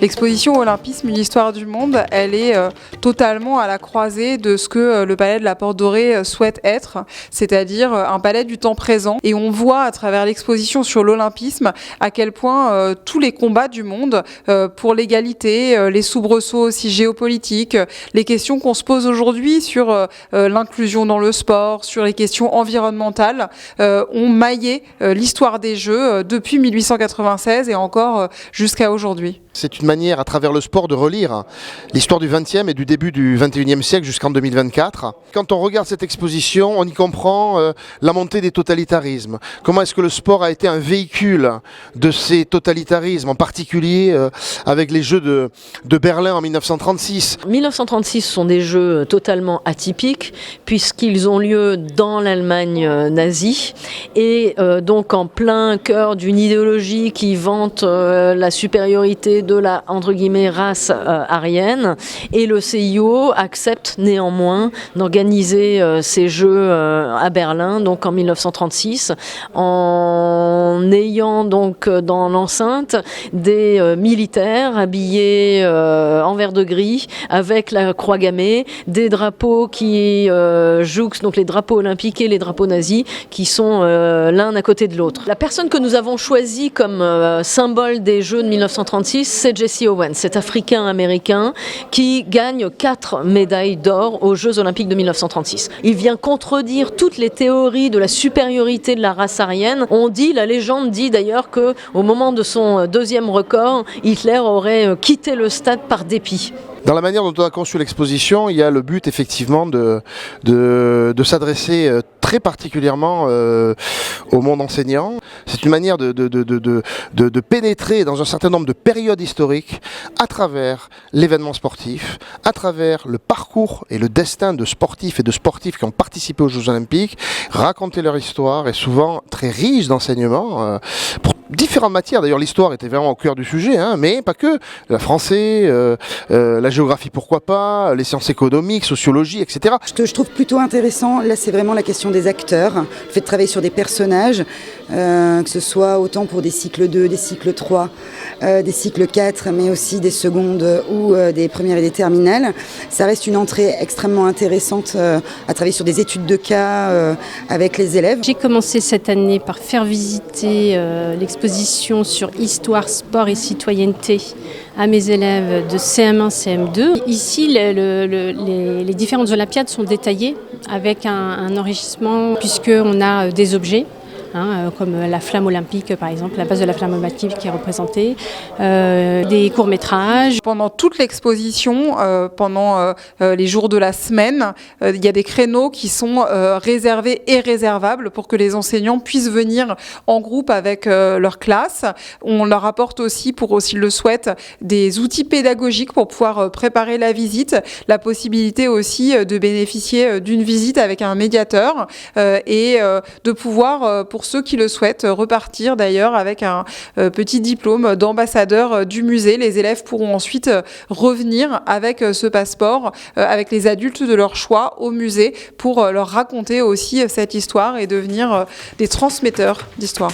L'exposition Olympisme, une histoire du monde, elle est totalement à la croisée de ce que le palais de la Porte Dorée souhaite être, c'est-à-dire un palais du temps présent. Et on voit à travers l'exposition sur l'olympisme à quel point tous les combats du monde pour l'égalité, les soubresauts aussi géopolitiques, les questions qu'on se pose aujourd'hui sur l'inclusion dans le sport, sur les questions environnementales, ont maillé l'histoire des Jeux depuis 1896 et encore jusqu'à aujourd'hui. C'est une manière, à travers le sport, de relire l'histoire du XXe et du début du XXIe siècle jusqu'en 2024. Quand on regarde cette exposition, on y comprend la montée des totalitarismes. Comment est-ce que le sport a été un véhicule de ces totalitarismes, en particulier avec les Jeux de Berlin en 1936. 1936 sont des Jeux totalement atypiques puisqu'ils ont lieu dans l'Allemagne nazie et donc en plein cœur d'une idéologie qui vante la supériorité de la, entre guillemets, race aryenne, et le CIO accepte néanmoins d'organiser ces Jeux à Berlin, donc en 1936, en ayant donc dans l'enceinte des militaires habillés en vert de gris, avec la croix gammée, des drapeaux qui jouxtent, donc les drapeaux olympiques et les drapeaux nazis, qui sont l'un à côté de l'autre. La personne que nous avons choisie comme symbole des Jeux de 1936, c'est Jesse Owens, cet Africain-Américain qui gagne 4 médailles d'or aux Jeux Olympiques de 1936. Il vient contredire toutes les théories de la supériorité de la race aryenne. La légende dit d'ailleurs qu'au moment de son deuxième record, Hitler aurait quitté le stade par dépit. Dans la manière dont on a conçu l'exposition, il y a le but effectivement de s'adresser très particulièrement au monde enseignant. C'est une manière de pénétrer dans un certain nombre de périodes historiques à travers l'événement sportif, à travers le parcours et le destin de sportifs et de sportifs qui ont participé aux Jeux Olympiques, raconter leur histoire et souvent très riche d'enseignements pour différentes matières. D'ailleurs, l'histoire était vraiment au cœur du sujet, mais pas que. Le français, la géographie, pourquoi pas, les sciences économiques, sociologie, etc. Ce que je trouve plutôt intéressant, là, c'est vraiment la question des acteurs, le fait de travailler sur des personnages, que ce soit autant pour des cycles 2, des cycles 3, des cycles 4, mais aussi des secondes ou des premières et des terminales. Ça reste une entrée extrêmement intéressante à travailler sur des études de cas avec les élèves. J'ai commencé cette année par faire visiter l'exposition sur histoire, sport et citoyenneté à mes élèves de CM1, CM2. Ici, les différentes Olympiades sont détaillées avec un enrichissement puisqu'on a des objets. Comme la flamme olympique par exemple, la base de la flamme olympique qui est représentée, des courts-métrages. Pendant toute l'exposition, pendant les jours de la semaine, il y a des créneaux qui sont réservés et réservables pour que les enseignants puissent venir en groupe avec leur classe. On leur apporte aussi, pour s'ils le souhaitent, des outils pédagogiques pour pouvoir préparer la visite, la possibilité aussi de bénéficier d'une visite avec un médiateur et de pouvoir, pour ceux qui le souhaitent, repartir d'ailleurs avec un petit diplôme d'ambassadeur du musée. Les élèves pourront ensuite revenir avec ce passeport, avec les adultes de leur choix au musée pour leur raconter aussi cette histoire et devenir des transmetteurs d'histoire.